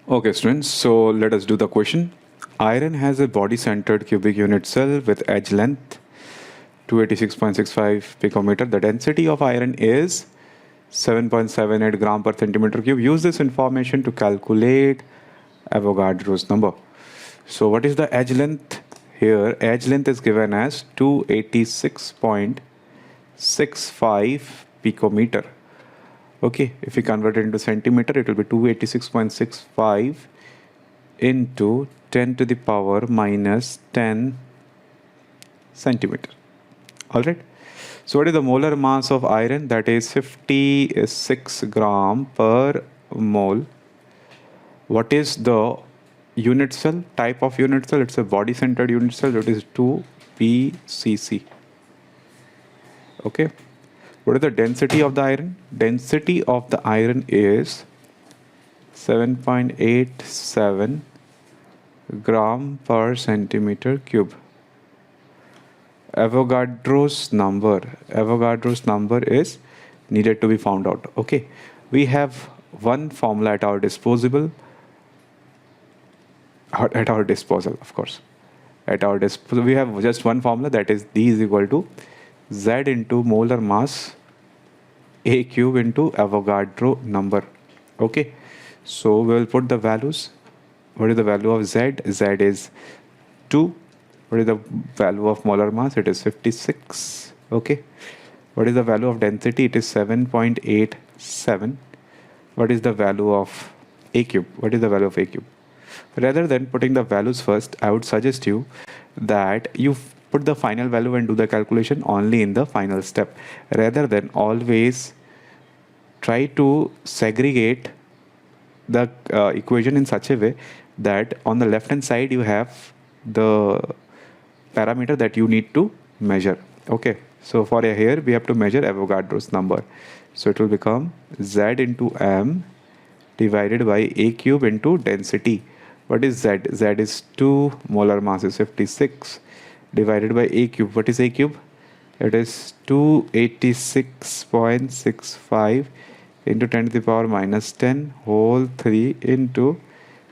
Okay, students, so let us do the question. Iron has a body-centered cubic unit cell with edge length 286.65 picometer. The density of iron is 7.78 gram per centimeter cube. Use this information to calculate Avogadro's number. So what is the edge length? Here, edge length is given as 286.65 picometer. Okay, if we convert it into centimeter, it will be 286.65 into 10 to the power minus 10 centimeter. All right. So what is the molar mass of iron? That is 56 gram per mole. What is the unit cell? Type of unit cell? It's a body-centered unit cell. It is 2PCC. Okay. What is the density of the iron? Density of the iron is 7.87 gram per centimeter cube. Avogadro's number is needed to be found out. Okay, we have one formula at our disposal, of course. At our disposal, we have just one formula, that is D is equal to Z into molar mass A cube into Avogadro number. Okay, so we will put the values. What is the value of Z? Z is 2. What is the value of molar mass? It is 56. Okay. What is the value of density? It is 7.87. What is the value of A cube? What is the value of A cube? Rather than putting the values first, I would suggest you that you put the final value and do the calculation only in the final step. Rather than always try to segregate the equation in such a way that on the left hand side you have the parameter that you need to measure. Okay, so for here we have to measure Avogadro's number. So it will become Z into M divided by A cube into density. What is Z? Z is 2, molar mass is 56 divided by A cube. What is A cube? It is 286.65 into 10 to the power minus 10 whole 3 into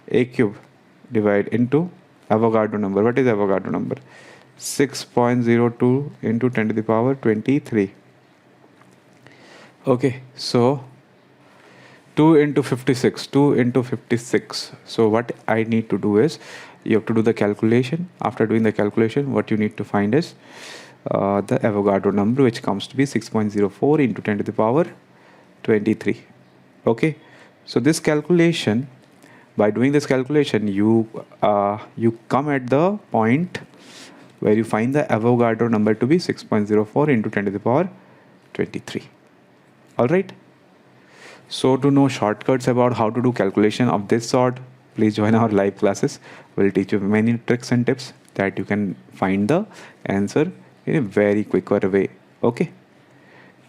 A cube divide into Avogadro number. What is Avogadro number? 6.02 into 10 to the power 23. Okay, so 2 into 56. So what I need to do is, you have to do the calculation. After doing the calculation, what you need to find is the Avogadro number, which comes to be 6.04 into 10 to the power 23. Okay, so this calculation, by doing this calculation, you come at the point where you find the Avogadro number to be 6.04 into 10 to the power 23. All right. So to know shortcuts about how to do calculation of this sort, please join our live classes. We'll teach you many tricks and tips that you can find the answer in a very quicker way. Okay.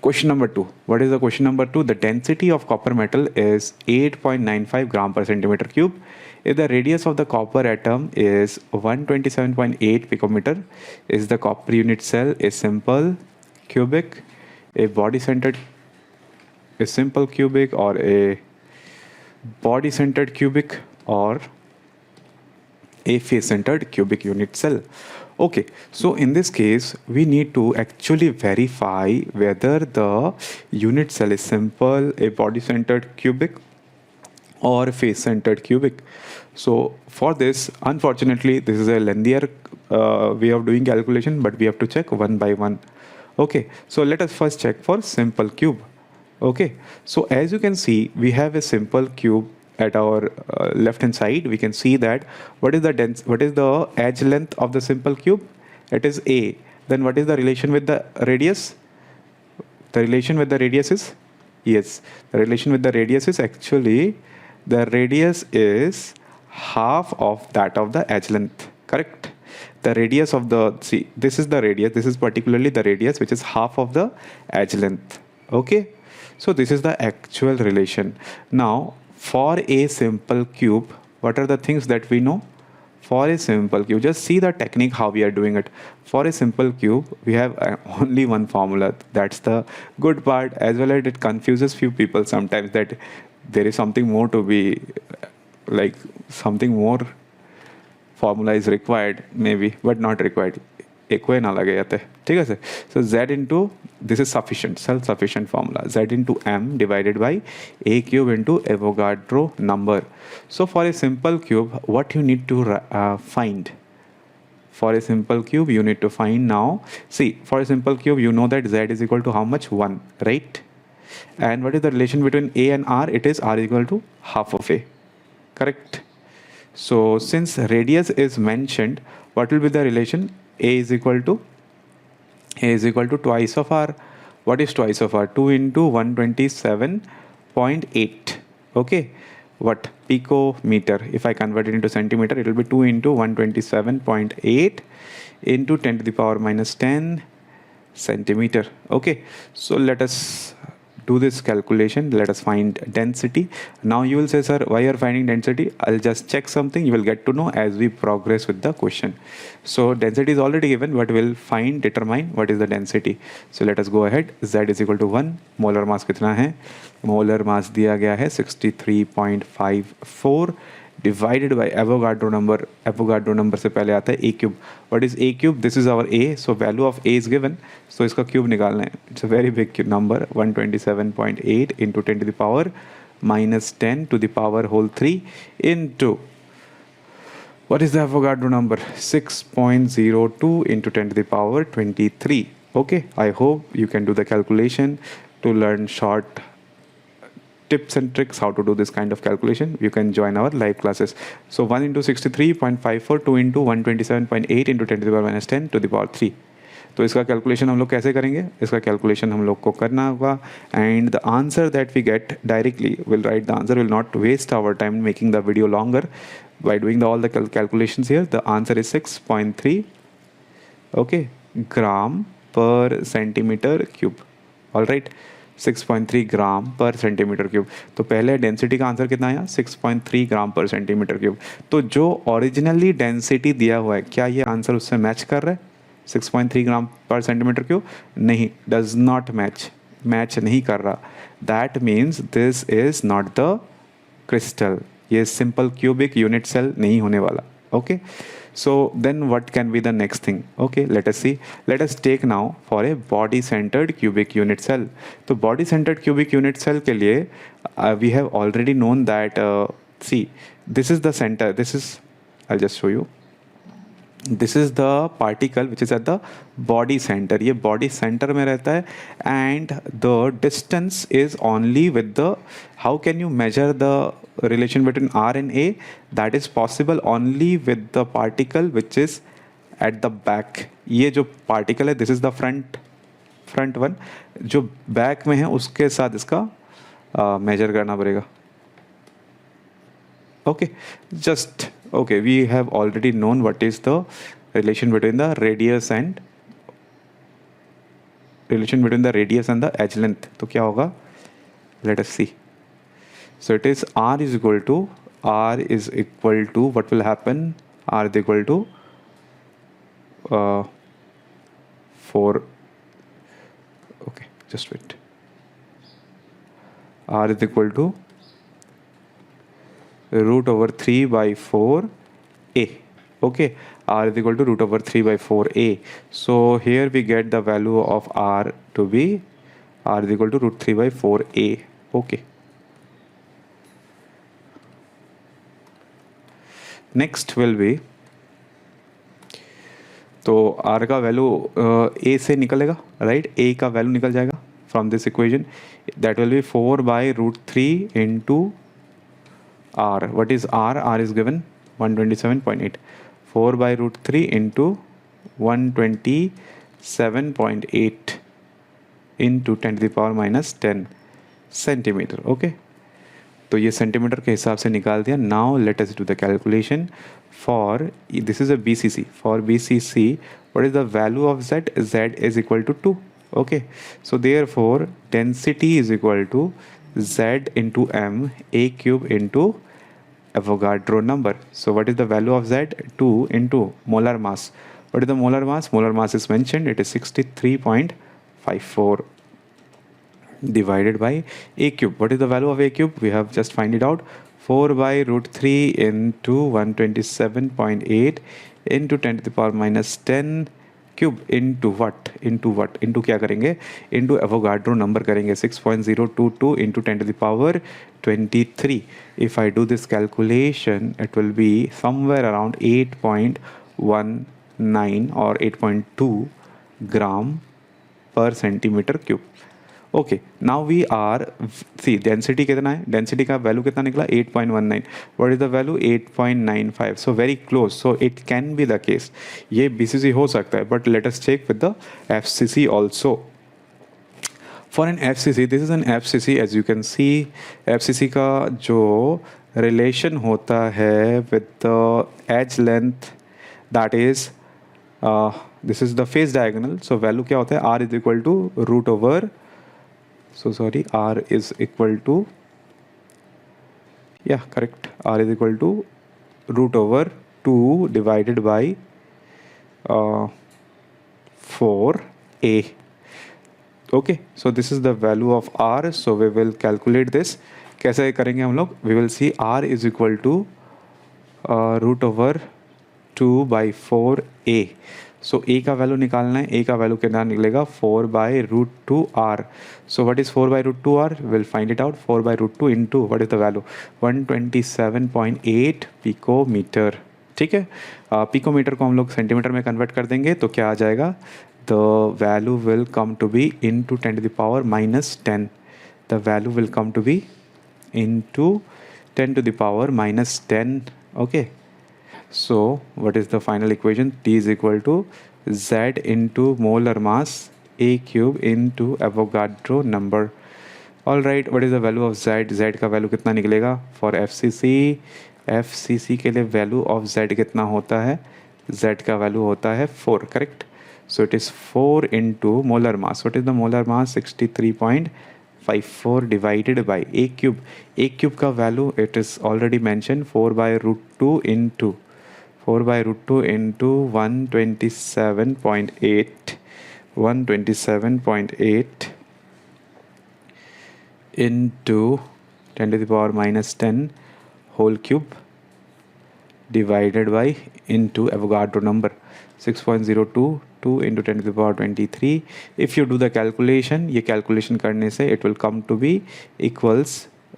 Question number 2. What is the question number 2? The density of copper metal is 8.95 gram per centimeter cube. If the radius of the copper atom is 127.8 picometer, is the copper unit cell a simple cubic, a body-centered, a simple cubic, or a body-centered cubic, or a face-centered cubic unit cell? Okay, so in this case, we need to actually verify whether the unit cell is simple, a body-centered cubic, or face-centered cubic. So for this, unfortunately, this is a lengthier way of doing calculation, but we have to check one by one. Okay, so let us first check for simple cube. Okay, so as you can see, we have a simple cube at our left hand side. We can see that what is the edge length of the simple cube? It is A. Then what is the relation with the radius? The relation with the radius is, yes, the relation with the radius is actually, the radius is half of that of the edge length, correct? The radius of the, see, this is the radius, this is particularly the radius, which is half of the edge length. Okay, so this is the actual relation. Now for a simple cube, what are the things that we know? For a simple cube, just see the technique how we are doing it. For a simple cube, we have only one formula. That's the good part, as well as it confuses few people sometimes that there is something more to be like something more formula is required maybe, but not required. एक वे ना लगे जाते, ठीक है sir. So z into, this is sufficient, self sufficient formula, z into m divided by a cube into Avogadro number. So for a simple cube, what you need to find? For a simple cube you need to find, now see, for a simple cube you know that z is equal to how much? 1, right? And what is the relation between a and r? It is r is equal to half of a, correct? So since radius is mentioned, what will be the relation? A is equal to twice of r. What is twice of r? 2 into 127.8. okay, what? Picometer. If I convert it into centimeter, it will be 2 into 127.8 into 10 to the power minus 10 centimeter. Okay, so let us do this calculation. Let us find density. Now you will say, sir, why you are finding density? I'll just check something. You will get to know as we progress with the question. So density is already given, but we'll determine what is the density. So let us go ahead. Z is equal to 1. Molar mass कितना है? Molar mass दिया गया है 63.54 divided by Avogadro number. Avogadro number से पहले आता है a cube. What is a cube? This is our a. So value of a is given. So इसका cube निकालना है. It's a very big number. 127.8 into 10 to the power minus 10 to the power whole 3 into, what is the Avogadro number? 6.02 into 10 to the power 23. Okay, I hope you can do the calculation. To learn short tips and tricks how to do this kind of calculation, you can join our live classes. So 1 into 63.54, 2 into 127.8 into 10 to the power minus 10 to the power 3. तो इसका calculation हम लोग कैसे करेंगे? इसका calculation हम लोग को करना होगा, and the answer that we get directly, will write the answer, will not waste our time making the video longer by doing all the calculations here. The answer is 6.3, okay, gram per centimeter cube. All right, 6.3 gram per centimetre cube. तो पहले density का answer कितना आया? 6.3 ग्राम per centimetre cube. तो जो originally density दिया हुआ है, क्या ये आंसर उससे मैच कर रहा है? 6.3 ग्राम पर सेंटीमीटर क्यूब नहीं, डज नॉट मैच नहीं कर रहा. That means this is not the crystal. ये सिंपल क्यूबिक यूनिट सेल नहीं होने वाला. Okay, so then what can be the next thing? Okay, let us see. Let us take now for a body centered cubic unit cell. तो body centered cubic unit cell के लिए we have already known that see, this is the center, this is, I'll just show you, this is the particle which is at the body center. ये body center में रहता है, and the distance is only with the, how can you measure the relation between R and A? That is possible only with the particle which is at the back. ये जो particle है, this is the front one, जो back में है उसके साथ इसका measure करना पड़ेगा. Okay, just okay, we have already known what is the relation between the radius and the edge length. तो क्या होगा? Let us see. So it is R is equal to what will happen? R is equal to 4. Okay, just wait. R is equal to root over 3 by 4a. Okay, R is equal to root over 3 by 4a. So here we get the value of R to be, R is equal to root 3 by 4a. Okay. Next will be, तो R का value A से निकलेगा, राइट? A का value निकल जाएगा from this equation. That will be 4 by root 3 into R. What is R? R is given 127.8. 4 by root 3 into 127.8 into 10 to the power minus 10 centimetre. Okay, तो ये centimetre के हिसाब से निकाल दिया. Now let us do the calculation for, this is a BCC. For BCC, what is the value of Z? Z is equal to 2. Okay, so therefore density is equal to Z into M, A cube into Avogadro number. So what is the value of Z? 2 into molar mass. What is the molar mass? Molar mass is mentioned, it is 63.54 divided by A cube. What is the value of A cube? We have just find it out. 4 by root 3 into 127.8 into 10 to the power minus 10 cube into what into क्या करेंगे, into Avogadro number करेंगे 6.022 into 10 to the power 23. If I do this calculation it will be somewhere around 8.19 और 8.2 gram per centimetre cube. Okay, now we are see density कितना है, density का value कितना निकला 8.19. What is the value 8.95. So very close, so it can be the case. ये BCC हो सकता है, but let us check with the FCC also. For an FCC, this is an FCC. As you can see FCC का जो relation होता है with the edge length, that is this is the face diagonal. So value क्या होता है, R is equal to root over, so sorry, r is equal to, yeah correct, r is equal to root over 2 divided by 4a. okay, so this is the value of r. so we will calculate this. कैसे करेंगे हम लोग, we will see r is equal to root over 2 by 4a. सो ए का value निकालना है, ए का value कितना निकलेगा 4 by root 2 R. So what is 4 by root 2 R, will find it out. 4 by root 2 into what is the value 127.8 picometre. ठीक है, picometre को हम लोग सेंटीमीटर में कन्वर्ट कर देंगे तो क्या आ जाएगा, the value will come to be into 10 to the power minus 10. The value will come to be into 10 to the power minus 10. okay, so what is the final equation, T is equal to Z into molar mass A cube into Avogadro number. all right, what is the value of Z, Z का value कितना निकलेगा for FCC, FCC के लिए value of Z कितना होता है, Z का value होता है 4. Correct, so it is 4 into molar mass. what is the molar mass, 63.54 divided by A cube. A cube का value it is already mentioned 4 by root 2 into 4 by root 2 into 127.8 into 10 to the power minus 10 whole cube divided by into Avogadro number 6.022 into 10 to the power 23. if you do the calculation, ये calculation करने से it will come to be equals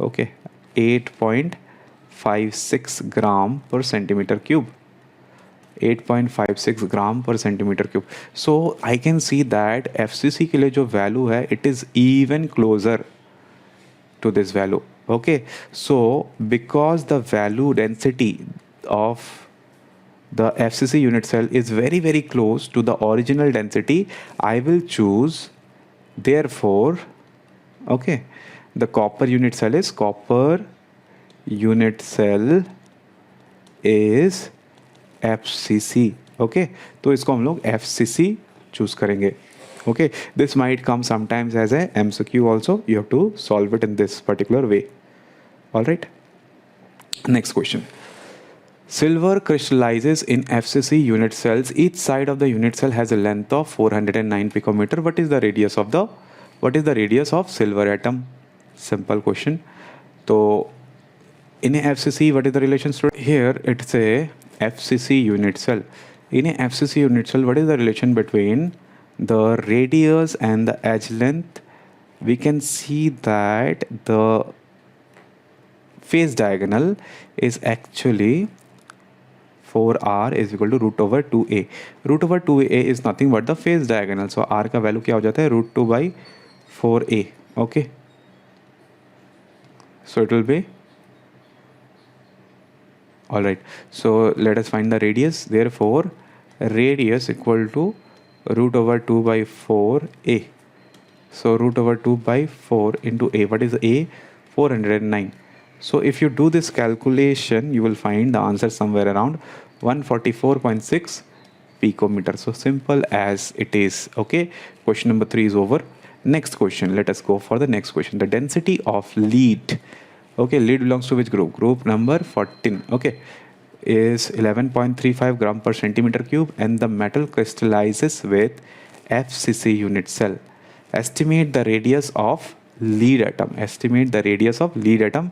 okay 8.56 gram per centimeter cube. 8.56 gram per centimetre cube. So I can see that FCC के लिए जो value है it is even closer to this value. Okay, so because the value density of the FCC unit cell is very very close to the original density, I will choose therefore okay the copper unit cell is FCC. Okay, तो इसको हम लोग FCC choose करेंगे. Okay, this might come sometimes as a MCQ also, you have to solve it in this particular way. All right, next question. Silver crystallizes in FCC unit cells. Each side of the unit cell has a length of 409 picometer. What is the radius of silver atom? Simple question. So in a FCC, what is the relation? Here it's a FCC unit cell. In a FCC unit cell, what is the relation between the radius and the edge length? We can see that the phase diagonal is actually 4r is equal to root over 2a. root over 2a is nothing but the phase diagonal. So r का value क्या हो जाता है, root 2 by 4a. okay, so it will be all right. So let us find the radius. Therefore radius equal to root over 2 by 4a. so root over 2 by 4 into a. what is a? 409. So if you do this calculation, you will find the answer somewhere around 144.6 picometer. So simple as it is. Okay, question number 3 is over. Next question, let us go for the next question. The density of lead, okay, lead belongs to which group? Group number 14. okay, is 11.35 gram per centimeter cube, and the metal crystallizes with FCC unit cell. Estimate the radius of lead atom, estimate the radius of lead atom,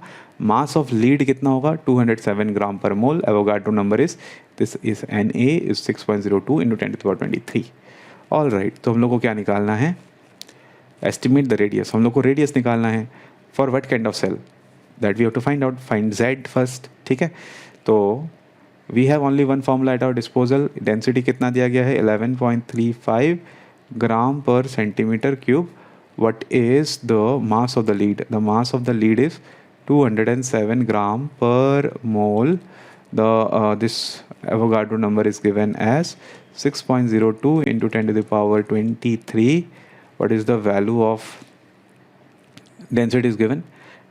mass of lead कितना होगा 207 gram per mole, Avogadro number is this is Na is 6.02 into 10⁻23। All right, तो हम लोग को क्या निकालना है, estimate the radius, हम लोग को रेडियस निकालना है for what kind of cell, that we have to find out, find z first, ठीक है। तो we have only one formula at our disposal, density कितना दिया गया है 11.35 gram per centimetre cube, what is the mass of the lead, the mass of the lead is 207 gram per mole, the this Avogadro number is given as 6.02 into 10 to the power 23, what is the value of density is given,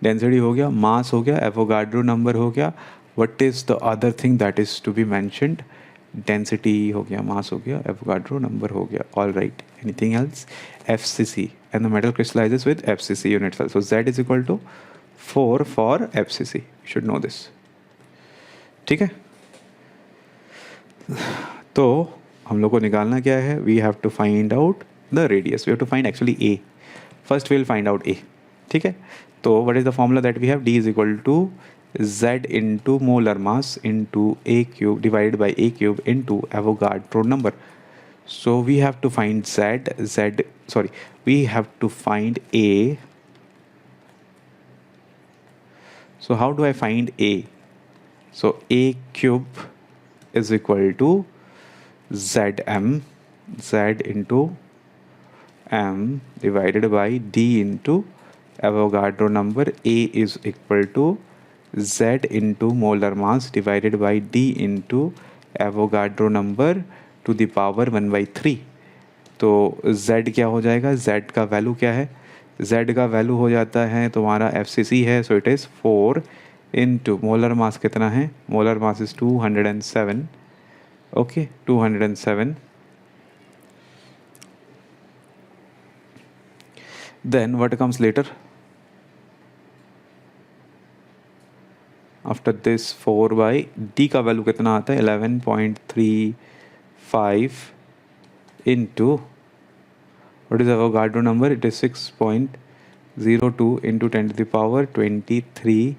density हो गया, mass हो गया, Avogadro number हो गया, what is the other thing that is to be mentioned, density हो गया, mass हो गया, Avogadro number हो गया, all right, anything else, FCC, and the metal crystallizes with FCC unit cell, so Z is equal to 4 for FCC, you should know this, ठीक है। तो हम लोग को निकालना क्या है, we have to find out the radius, we have to find actually A, first we'll find out A, ठीक है। तो what is the formula that we have, D is equal to Z into molar mass into A cube divided by A cube into Avogadro number. So we have to find we have to find A. So how do I find A? So A cube is equal to Zm, Z into M divided by D into Avogadro number. A is equal to Z into molar mass divided by D into Avogadro number to the power 1/3. तो Z क्या हो जाएगा, Z का value क्या है, Z का value हो जाता है तुम्हारा FCC है, so it is 4 into molar mass कितना है, molar mass is 207, okay 207, then what comes later after this 4 by D का वैल्यू कितना आता है 11.35 into what is Avogadro number, it is 6.02 into 10 to the power 23,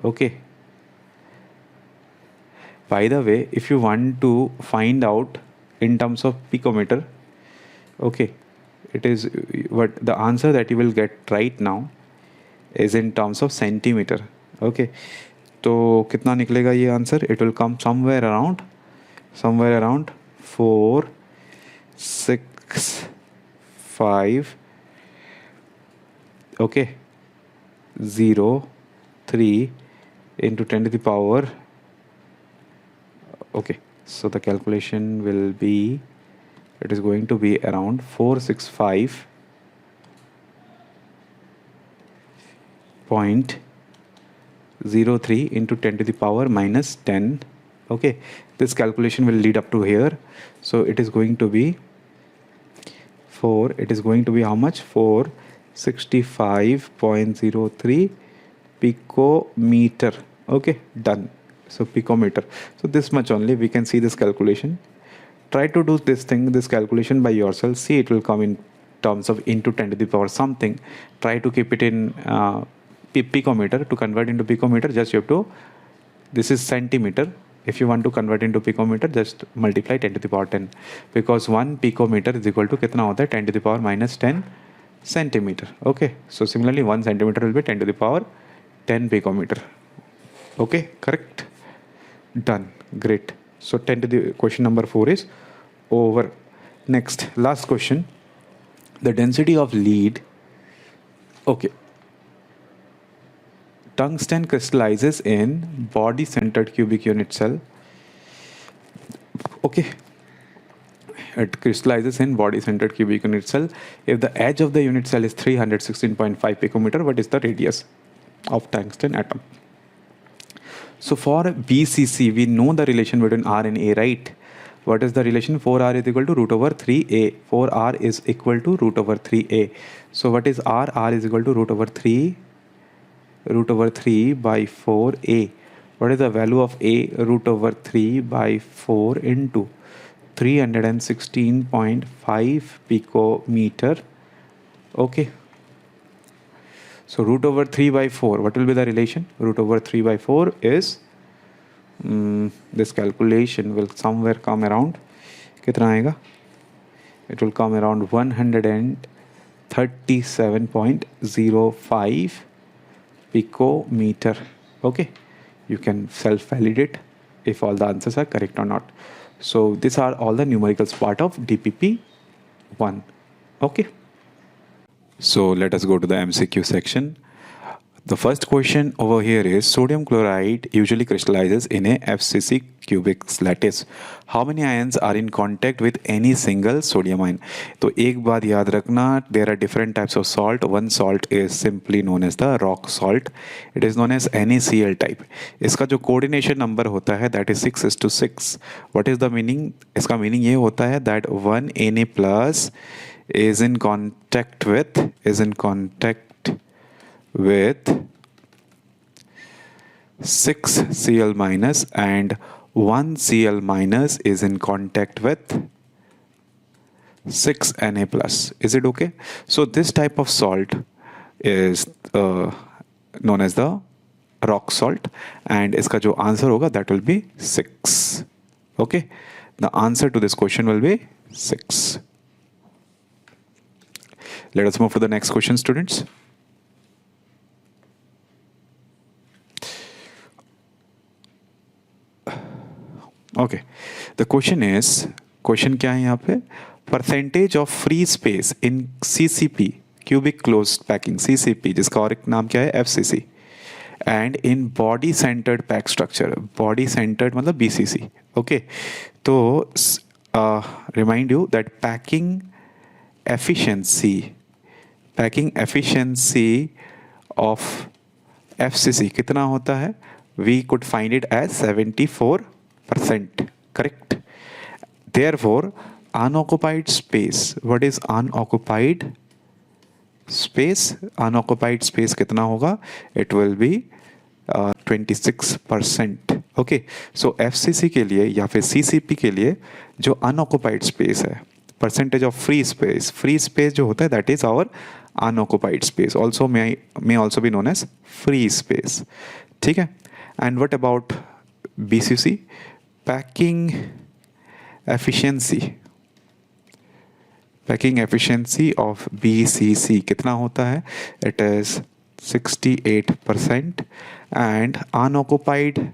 okay। By the way, if you want to find out in terms of picometer, okay, it is what the answer that you will get right now is in terms of centimeter, okay। तो कितना निकलेगा ये answer, it will come somewhere around 4 6 5 okay 0 3 into 10 to the power, okay, so the calculation will be, it is going to be around 465.03 into 10 to the power minus 10, okay, this calculation will lead up to here, so it is going to be how much, 465.03 picometer, okay, done, so picometer, so this much only we can see this calculation. Try to do this calculation by yourself, see it will come in terms of into 10 to the power something, try to keep it in picometer. To convert into picometer, just you have to, this is centimeter, if you want to convert into picometer just multiply 10 to the power 10, because 1 picometer is equal to कितना होता है 10 to the power minus 10 centimeter, okay, so similarly 1 centimeter will be 10 to the power 10 picometer, okay, correct, done, great. So 10 to the question number 4 is over. Next, last question, the density of lead, okay, tungsten crystallizes in body centered cubic unit cell, okay, it crystallizes in body centered cubic unit cell if the edge of the unit cell is 316.5 picometer, what is the radius of tungsten atom? So for BCC we know the relation between R and A, right? What is the relation? 4R is equal to root over 3A, 4R is equal to root over 3A, so what is R? R is equal to root over 3 by 4A. What is the value of A? Root over 3 by 4 into 316.5 picometer, okay, So root over 3 by 4, what will be the relation? Root over 3 by 4 is, this calculation will somewhere come around, कितना आएगा? It will come around 137.05 picometer. Okay, you can self-validate if all the answers are correct or not. So these are all the numericals part of DPP 1. Okay. So let us go to the MCQ section. The first question over here is, sodium chloride usually crystallizes in a FCC cubic lattice. How many ions are in contact with any single sodium ion? तो एक बात याद रखना, there are different types of salt. One salt is simply known as the rock salt. It is known as NaCl type. इसका जो coordination number होता है that is 6:6. What is the meaning? इसका meaning ये होता है that 1 Na plus is in contact with 6 Cl minus and 1 Cl minus is in contact with 6 Na plus. Is it okay? So this type of salt is known as the rock salt, and इसका जो answer होगा that will be 6. Okay, the answer to this question will be 6. Let us move to the next question, students. Okay, the question is, question क्या है यहाँ पे? Percentage of free space in CCP, cubic closed packing, CCP जिसका और एक नाम क्या है? FCC, and in body centered pack structure, body centered मतलब BCC. Okay, तो remind you that packing efficiency of FCC कितना होता है? We could find it as 74%. Correct. Therefore, unoccupied space. What is unoccupied space? Unoccupied space कितना होगा? It will be 26%. Okay. So FCC के लिए या फिर CCP के लिए जो unoccupied space है, percentage of free space जो होता है, that is our unoccupied space. Also may also be known as free space. ठीक है. And what about BCC? Packing efficiency of BCC कितना होता है? It is 68%. and unoccupied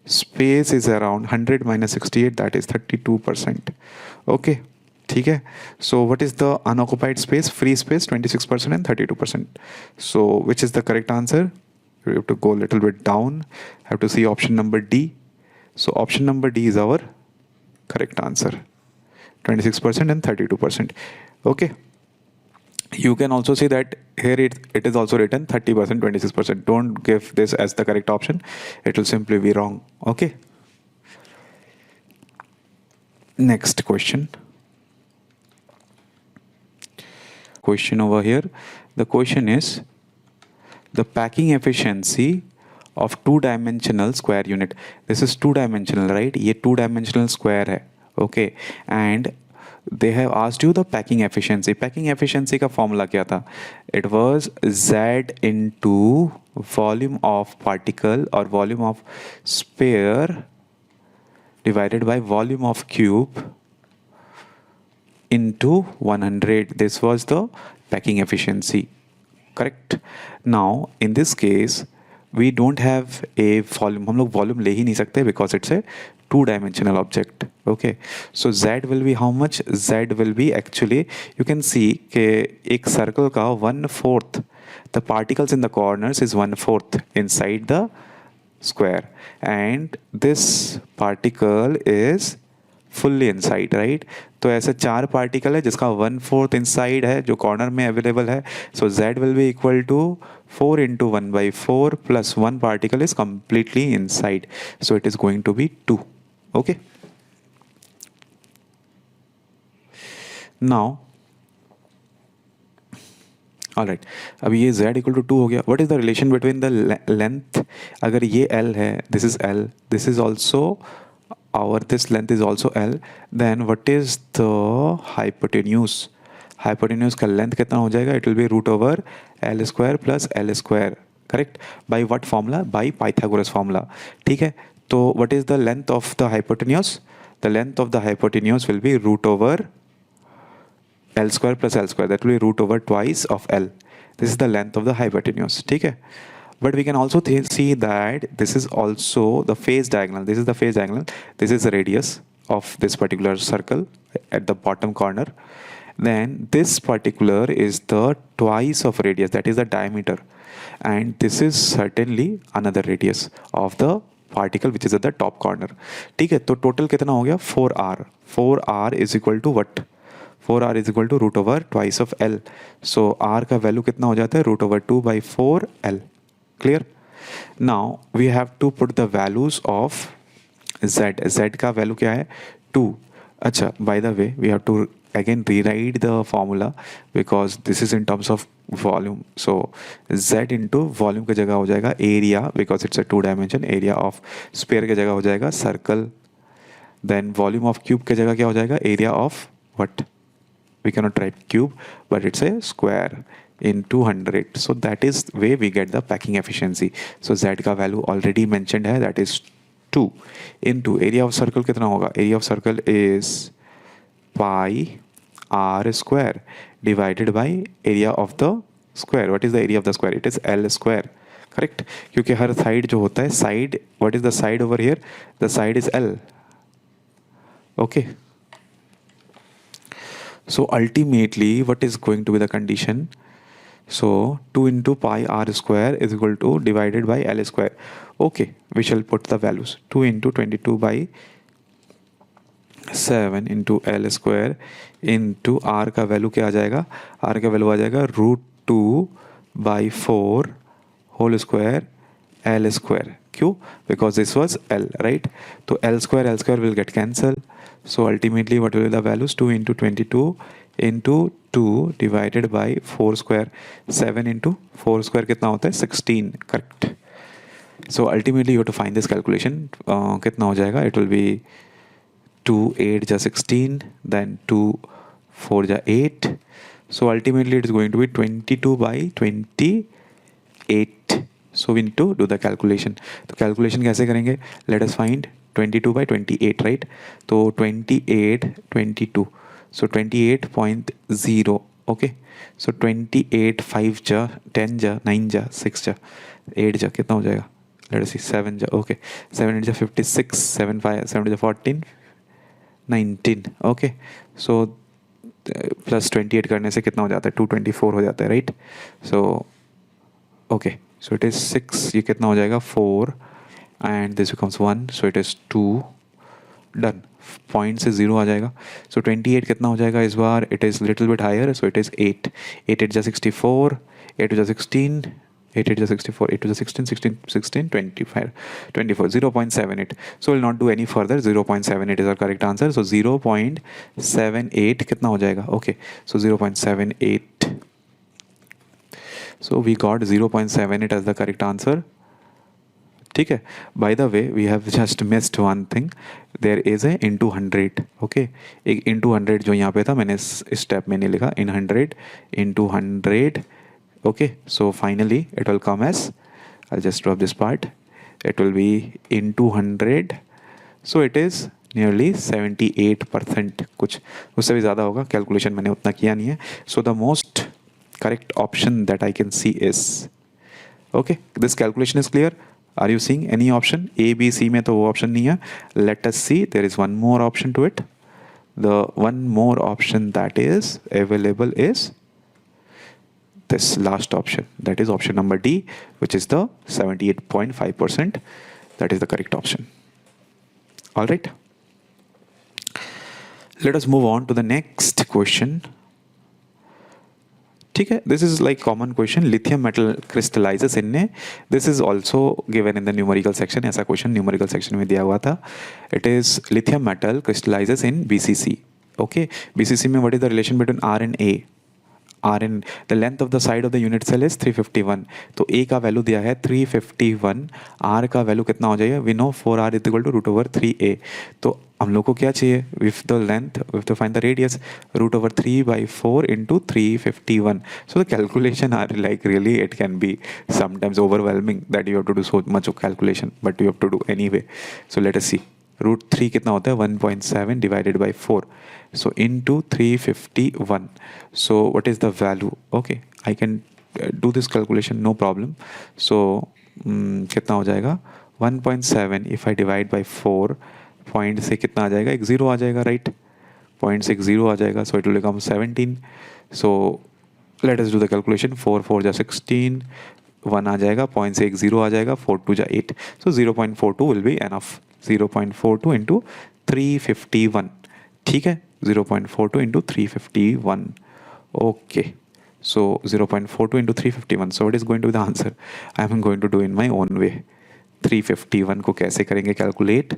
space is around 100 minus 68, that is 32%. Okay, ठीक है. So what is the unoccupied space? Free space 26% and 32%. So which is the correct answer? We have to go a little bit down, have to see option number D. So option number D is our correct answer, 26% and 32%. Okay, you can also see that here it is also written 30%, 26%. Don't give this as the correct option, it will simply be wrong. Okay, next question over here. The question is, the packing efficiency of two-dimensional square unit. This is two-dimensional, right? ये two-dimensional square है. Okay, and they have asked you the packing efficiency. Packing efficiency का formula क्या था? It was Z into volume of particle or volume of sphere divided by volume of cube into 100. This was the packing efficiency. Correct. Now in this case we don't have a volume. हम लोग volume ले ही नहीं सकते because it's a two-dimensional object. Okay, so Z will be how much? Z will be, actually you can see कि एक circle का 1/4, the particles in the corners is 1/4 inside the square, and this particle is fully inside, right? तो ऐसे 4 particle है जिसका 1/4 inside है जो corner में अवेलेबल है. So Z will be equal to 4 into 1/4 plus 1 particle is completely inside, so it is going to be 2. Okay, now all right, अभी ये Z equal to 2 हो गया. What is the relation between the length? अगर ये L है, this is L, this is also our this length is also L, then what is the hypotenuse? Hypotenuse का length कितना हो जाएगा? It will be root over L square plus L square, correct? By what formula? By Pythagoras formula. ठीक है, तो what is the length of the hypotenuse? The length of the hypotenuse will be root over L square plus L square, that will be root over twice of L. This is the length of the hypotenuse, ठीक है? But we can also see that this is also the phase diagonal. This is the phase diagonal. This is the radius of this particular circle at the bottom corner. Then this particular is the twice of radius, that is the diameter. And this is certainly another radius of the particle which is at the top corner. ठीक है, तो total कितना हो गया? 4r. 4r is equal to what? 4r is equal to root over twice of L. So r का value कितना हो जाता है? Root over 2 by 4L. Clear? Now we have to put the values of z. Z का value क्या है? 2. अच्छा, by the way we have to again rewrite the formula because this is in terms of volume. So z into volume की जगह हो जाएगा area, because it's a 2 dimension. area of sphere की जगह हो जाएगा circle. Then volume of cube की जगह क्या हो जाएगा? area of what? We cannot write cube, but it's a square into 100. So that is way we get the packing efficiency. So z का value already mentioned है, that is 2 into area of circle कितना होगा? area of circle is pi r square divided by area of the square. What is the area of the square? It is L square, correct? क्योंकि हर side जो होता है side, what is the side over here? The side is L. Okay. So ultimately what is going to be the condition? So 2 into pi r square is equal to divided by L square. Okay, we shall put the values. 2 into 22 by 7 into L square into r का value क्या आ जाएगा? r का value आ जाएगा root 2 by 4 whole square L square. क्यों? Because this was L, right? तो L square will get cancelled. So ultimately what will be the values? 2 into 22 into 2 divided by 4 square. 7 into 4 square कितना होता है? 16, correct? So ultimately you have to find this calculation. कितना हो जाएगा? It will be 2 8 जा 16, then 2 4 जा 8. So ultimately it is going to be 22 by 28. So we need to do the calculation. तो calculation कैसे करेंगे? Let us find 22 by 28, right? तो 28 22. So 28.0. Okay. So 28 5 जा 10 जा 9 जा 6 जा 8 जा कितना हो जाएगा? Let us see 7 जा. Okay. 7 8 जा 56. 7 5 7 जा 14. 19. Okay. So प्लस 28 करने से कितना हो जाता है? 224 हो जाता है, right? So okay, so it is 6. ये कितना हो जाएगा? 4 and this becomes 1. So it is 2. Done. Point से 0 आ जाएगा. सो 28 कितना हो जाएगा इस बार? It is little bit higher. So it is 8. 8 8 जा 64. 8 जा 16. 8 8 जा 64. 8 जा 16. 16 16 25 24. 0.78. So we'll not do any further. 0.78 is our correct answer. So 0.78 कितना हो जाएगा? Okay. So 0.78. So we got 0.78 as the correct answer. ठीक है. By the way, we have just missed one thing. There is a into 100. Okay. एक into 100 जो यहाँ पे था, मैंने इस स्टेप में नहीं लिखा. In 100 into 100. Okay. So finally it will come as, I'll just drop this part. It will be into 100. So it is nearly 78%. कुछ उससे भी ज़्यादा होगा. कैलकुलेशन मैंने उतना किया नहीं है. So the most correct option that I can see is, okay, this calculation is clear. Are you seeing any option? A, B, C में तो वो option नहीं है. Let us see. There is one more option to it. The one more option that is available is this last option. That is option number D, which is the 78.5%. That is the correct option. All right. Let us move on to the next question. ठीक है, this is like common question. Lithium metal crystallizes in ने. This is also given in the numerical section. ऐसा question numerical section में दिया हुआ था. It is lithium metal crystallizes in BCC. Okay, BCC में what is the relation between R and A? R in the length of the side of the unit cell is 351. तो ए का value दिया है 351, are का value कितना हो जाएगा, we know 4r equal to √3a. तो हम लोग को क्या चाहिए, with the length with to find the radius, √3/4 into 351. So the calculation are like really it can be sometimes overwhelming that you have to do so much of calculation, but you have to do anyway. So let us see. √3 कितना होता है, 1.7 divided by 4. So into 351. So what is the value? Okay, I can do this calculation, no problem. So कितना हो जाएगा, 1.7 if I divide by 4, point से कितना आ जाएगा, एक ज़ीरो आ जाएगा, राइट. पॉइंट से एक ज़ीरो आ जाएगा, so it will become 17. So let us do the calculation. 4 4 जा 16, 1 आ जाएगा, पॉइंट से एक ज़ीरो आ जाएगा, 4 2 जा 8. सो 0.42 विल बी एनफ. 0.42 इंटू 351. ठीक है, 0.42 into 351. Okay, so 0.42 into 351. So what is going to be the answer? I am going to do in my own way. 351 को कैसे करेंगे calculate?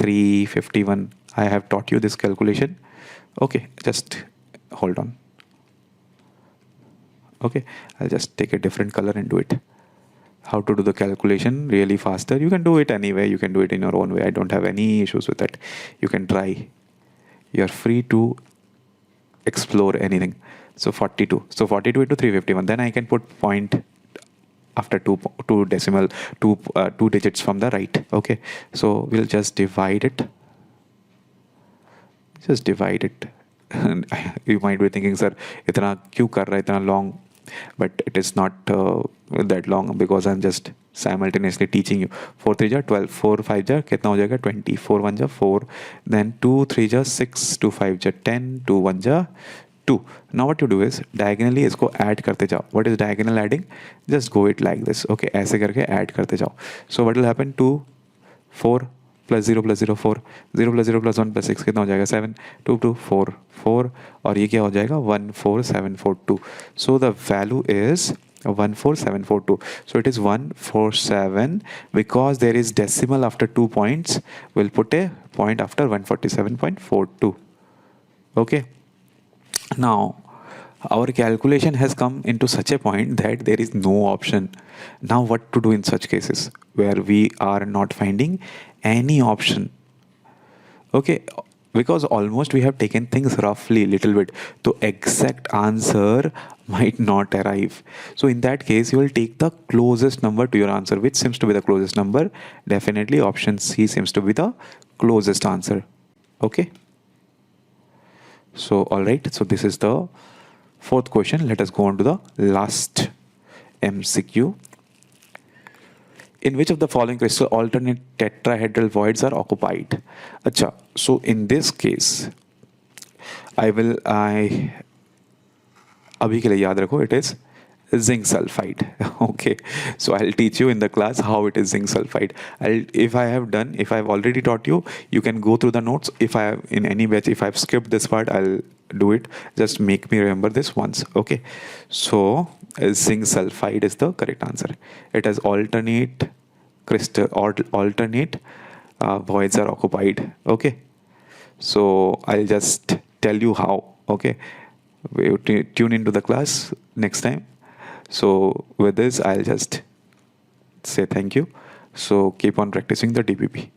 351, I have taught you this calculation. Okay, just hold on. Okay, I'll just take a different color and do it. How to do the calculation really faster? You can do it anyway. You can do it in your own way. I don't have any issues with that. You can try. You're free to explore anything. So 42. So 42 into 351. Then I can put point after two decimal, two digits from the right. Okay. So we'll just divide it. Just divide it. You might be thinking, sir, itna kyun kar raha hai, itna long? But it is not that long because I'm just simultaneously teaching you. 4 3 जा 12, 4 5 जा कितना हो जाएगा 20, 4 1 जा 4, then 2 3 जा 6, 2 5 जा 10, 2 1 जा 2. Now what you do is diagonally इसको add करते जाओ. What is diagonal adding? Just go it like this. Okay, ऐसे करके add करते जाओ. So what will happen? 2 4 plus 0 plus 0 4, 0 plus 0 plus 1 plus 6 कितना हो जाएगा 7, 2 2 4 4, और ये क्या हो जाएगा 14742. So the value is 14742. So it is 147 because there is decimal after 2 points. We'll put a point after 147.42. Okay. Now our calculation has come into such a point that there is no option. Now what to do in such cases where we are not finding any option? Okay, because almost we have taken things roughly little bit, so exact answer might not arrive. So in that case you will take the closest number to your answer. Which seems to be the closest number? Definitely option C seems to be the closest answer. Okay, so all right, so this is the fourth question. Let us go on to the last MCQ. In which of the following crystal alternate tetrahedral voids are occupied? Acha, so in this case I abhi ke liye yaad rakho, it is zinc sulfide. Okay, so I'll teach you in the class how it is zinc sulfide. If I've already taught you, you can go through the notes. If I have in any batch, if I've skipped this part, I'll do it. Just make me remember this once. Okay, so zinc sulfide is the correct answer. It has alternate crystal or alternate voids are occupied. Okay, so I'll just tell you how. Okay, tune into the class next time. So with this, I'll just say thank you. So keep on practicing the DPP.